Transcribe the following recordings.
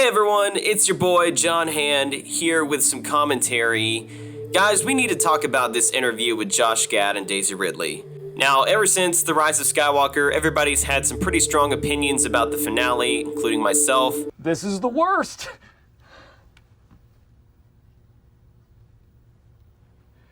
everyone, it's your boy John Hand here with some commentary. Guys, we need to talk about this interview with Josh Gad and Daisy Ridley. Now, ever since The Rise of Skywalker, everybody's had some pretty strong opinions about the finale, including myself. This is the worst.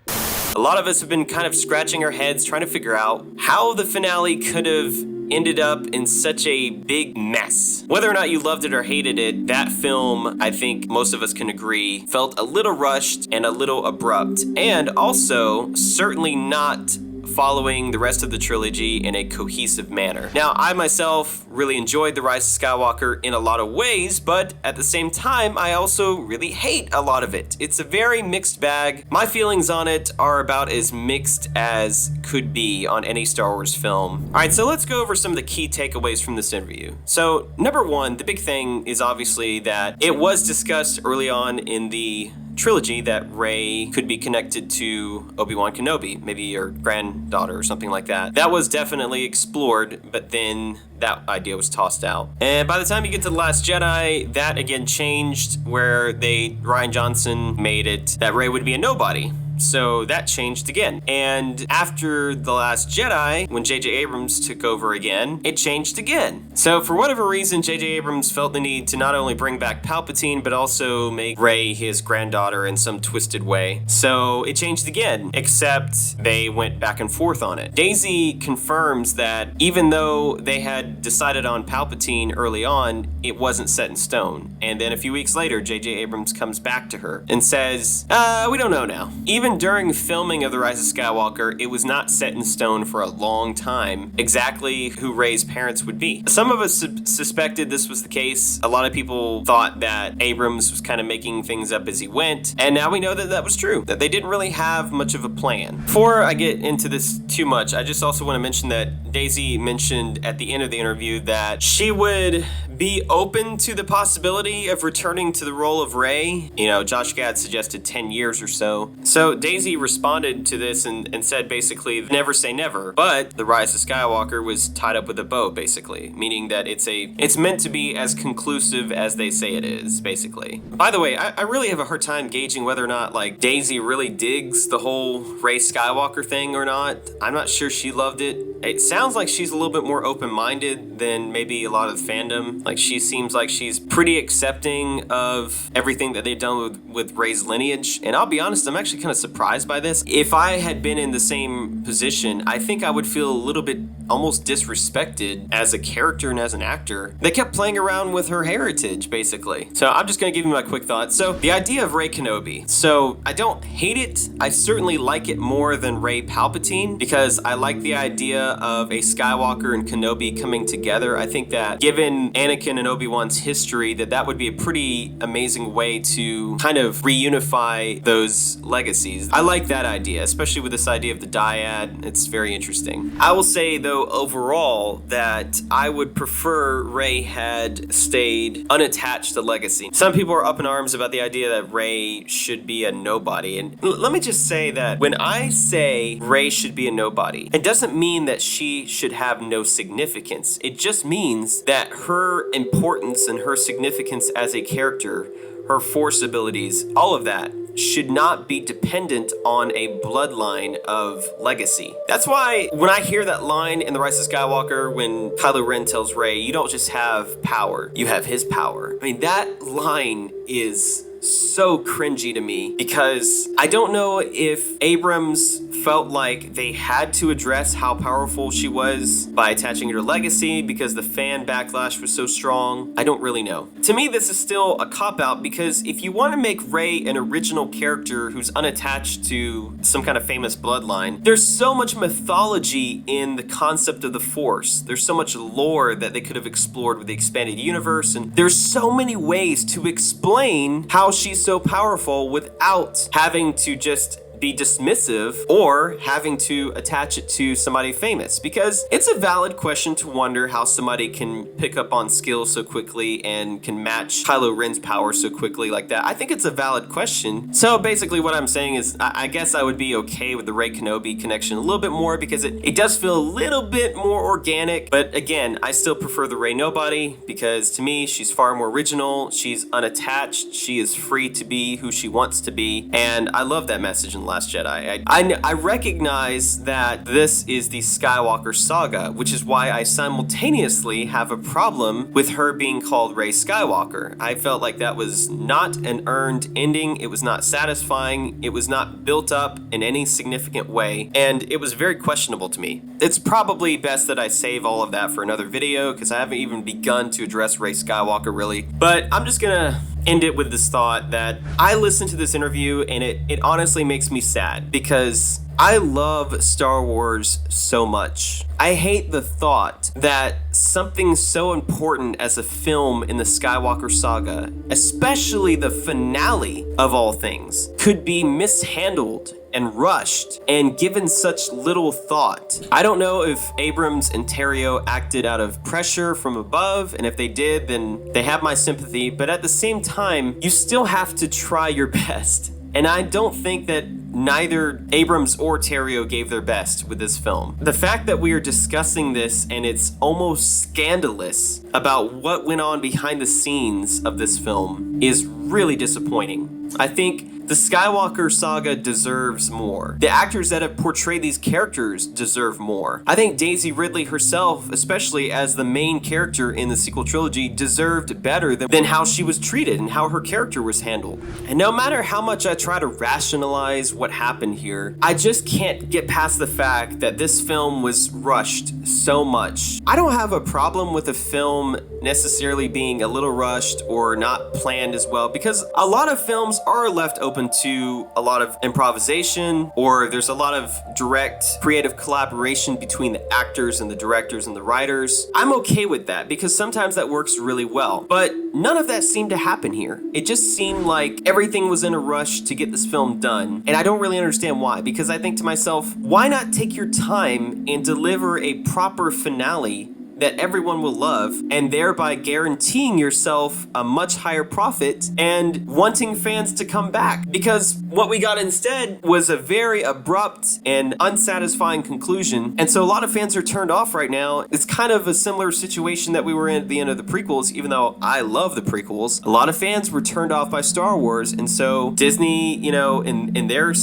A lot of us have been kind of scratching our heads trying to figure out how the finale could have ended up in such a big mess. Whether or not you loved it or hated it, that film, I think most of us can agree, felt a little rushed and a little abrupt, and also certainly not following the rest of the trilogy in a cohesive manner. Now, I myself really enjoyed The Rise of Skywalker in a lot of ways, but at the same time, I also really hate a lot of it. It's a very mixed bag. My feelings on it are about as mixed as could be on any Star Wars film. All right, so let's go over some of the key takeaways from this interview. So, number one, the big thing is obviously that it was discussed early on in the trilogy that Rey could be connected to Obi-Wan Kenobi, maybe her granddaughter or something like that. That was definitely explored, but then that idea was tossed out. And by the time you get to The Last Jedi, that again changed, where Rian Johnson made it that Rey would be a nobody. So that changed again. And after The Last Jedi, when JJ Abrams took over again, it changed again. So for whatever reason, JJ Abrams felt the need to not only bring back Palpatine, but also make Rey his granddaughter in some twisted way. So it changed again, except they went back and forth on it. Daisy confirms that even though they had decided on Palpatine early on, it wasn't set in stone. And then a few weeks later, JJ Abrams comes back to her and says, we don't know now. Even during filming of The Rise of Skywalker, it was not set in stone for a long time exactly who Rey's parents would be. Some of us suspected this was the case. A lot of people thought that Abrams was kind of making things up as he went, and now we know that that was true, that they didn't really have much of a plan. Before I get into this too much, I just also want to mention that Daisy mentioned at the end of the interview that she would be open to the possibility of returning to the role of Rey. You know, Josh Gad suggested 10 years or so. So Daisy responded to this and said basically, never say never. But The Rise of Skywalker was tied up with a bow, basically, meaning that it's meant to be as conclusive as they say it is, basically. By the way, I really have a hard time gauging whether or not Daisy really digs the whole Rey Skywalker thing or not. I'm not sure she loved it. It sounds like she's a little bit more open-minded than maybe a lot of the fandom. She seems like she's pretty accepting of everything that they've done with Rey's lineage. And I'll be honest, I'm actually kind of surprised by this. If I had been in the same position, I think I would feel a little bit almost disrespected as a character and as an actor. They kept playing around with her heritage, basically. So I'm just gonna give you my quick thoughts. So the idea of Rey Kenobi. So I don't hate it. I certainly like it more than Rey Palpatine because I like the idea of a Skywalker and Kenobi coming together. I think that given Anakin and Obi-Wan's history, that would be a pretty amazing way to kind of reunify those legacies. I like that idea, especially with this idea of the dyad. It's very interesting. I will say, though, overall, that I would prefer Rey had stayed unattached to legacy. Some people are up in arms about the idea that Rey should be a nobody. And let me just say that when I say Rey should be a nobody, it doesn't mean that she should have no significance. It just means that her importance and her significance as a character, her Force abilities, all of that should not be dependent on a bloodline of legacy. That's why when I hear that line in The Rise of Skywalker when Kylo Ren tells Rey, you don't just have power, you have his power. I mean, that line is so cringy to me because I don't know if Abrams felt like they had to address how powerful she was by attaching her to legacy because the fan backlash was so strong. I don't really know. To me, this is still a cop-out because if you want to make Rey an original character who's unattached to some kind of famous bloodline, there's so much mythology in the concept of the Force. There's so much lore that they could have explored with the expanded universe, and there's so many ways to explain how she's so powerful without having to just be dismissive or having to attach it to somebody famous, because it's a valid question to wonder how somebody can pick up on skills so quickly and can match Kylo Ren's power so quickly like that. I think it's a valid question. So basically what I'm saying is I guess I would be okay with the Rey Kenobi connection a little bit more, because it does feel a little bit more organic. But again, I still prefer the Rey Nobody, because to me, she's far more original. She's unattached. She is free to be who she wants to be. And I love that message in The Last Jedi. I recognize that this is the Skywalker Saga, which is why I simultaneously have a problem with her being called Rey Skywalker. I felt like that was not an earned ending. It was not satisfying. It was not built up in any significant way, and it was very questionable to me. It's probably best that I save all of that for another video, because I haven't even begun to address Rey Skywalker really. But I'm just gonna end it with this thought that I listened to this interview and it honestly makes me sad, because I love Star Wars so much. I hate the thought that something so important as a film in the Skywalker Saga, especially the finale of all things, could be mishandled and rushed and given such little thought. I don't know if Abrams and Terrio acted out of pressure from above, and if they did, then they have my sympathy, but at the same time, you still have to try your best. And I don't think that neither Abrams or Terrio gave their best with this film. The fact that we are discussing this and it's almost scandalous about what went on behind the scenes of this film is really disappointing. I think the Skywalker Saga deserves more. The actors that have portrayed these characters deserve more. I think Daisy Ridley herself, especially as the main character in the sequel trilogy, deserved better than how she was treated and how her character was handled. And no matter how much I try to rationalize what happened here, I just can't get past the fact that this film was rushed so much. I don't have a problem with a film necessarily being a little rushed or not planned as well, because a lot of films are left open to a lot of improvisation, or there's a lot of direct creative collaboration between the actors and the directors and the writers. I'm okay with that, because sometimes that works really well, but none of that seemed to happen here. It just seemed like everything was in a rush to get this film done, and I don't really understand why, because I think to myself, why not take your time and deliver a proper finale that everyone will love, and thereby guaranteeing yourself a much higher profit and wanting fans to come back? Because what we got instead was a very abrupt and unsatisfying conclusion, and so a lot of fans are turned off right now. It's kind of a similar situation that we were in at the end of the prequels. Even though I love the prequels, a lot of fans were turned off by Star Wars, and so Disney, in their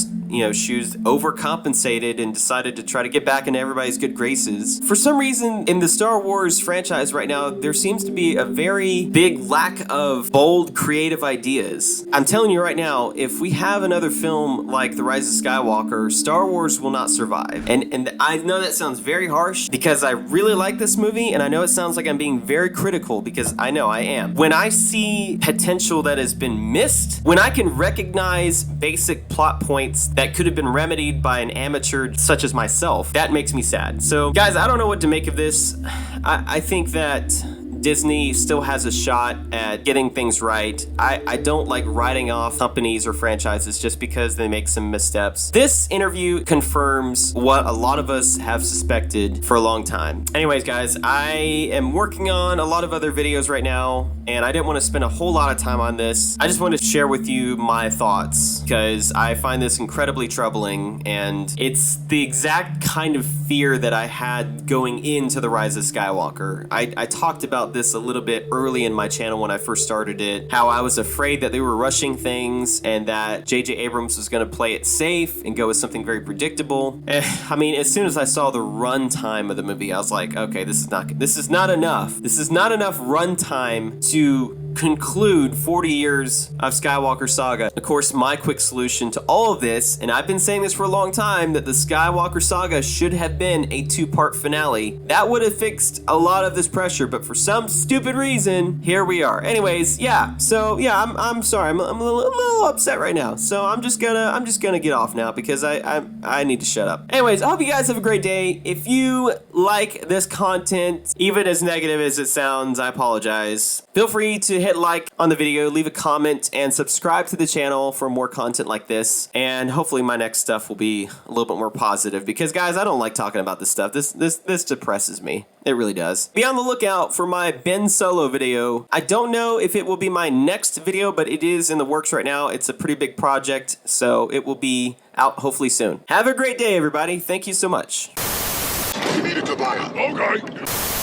shoes, overcompensated and decided to try to get back into everybody's good graces. For some reason, in the Star Wars franchise right now, there seems to be a very big lack of bold, creative ideas. I'm telling you right now, if we have another film like The Rise of Skywalker, Star Wars will not survive. And I know that sounds very harsh, because I really like this movie, and I know it sounds like I'm being very critical, because I know I am. When I see potential that has been missed, when I can recognize basic plot points that could have been remedied by an amateur such as myself, that makes me sad. So guys, I don't know what to make of this. I think that Disney still has a shot at getting things right. I don't like writing off companies or franchises just because they make some missteps. This interview confirms what a lot of us have suspected for a long time. Anyways, guys, I am working on a lot of other videos right now, and I didn't want to spend a whole lot of time on this. I just wanted to share with you my thoughts, because I find this incredibly troubling, and it's the exact kind of fear that I had going into The Rise of Skywalker. I talked about this a little bit early in my channel when I first started it, how I was afraid that they were rushing things and that JJ Abrams was going to play it safe and go with something very predictable. I mean, as soon as I saw the runtime of the movie, I was like, okay, this is not enough. This is not enough runtime to conclude 40 years of Skywalker Saga. Of course, my quick solution to all of this, and I've been saying this for a long time, that the Skywalker Saga should have been a 2-part finale. That would have fixed a lot of this pressure, but for some stupid reason, here we are. Anyways, I'm sorry, I'm a little upset right now. So I'm just gonna get off now, because I need to shut up. Anyways, I hope you guys have a great day. If you like this content, even as negative as it sounds, I apologize. Feel free to hit like on the video, leave a comment, and subscribe to the channel for more content like this. And hopefully my next stuff will be a little bit more positive, because guys, I don't like talking about this stuff. This depresses me. It really does. Be on the lookout for my Ben Solo video. I don't know if it will be my next video, but it is in the works right now. It's a pretty big project, so it will be out hopefully soon. Have a great day, everybody. Thank you so much. We need it to buy. Okay.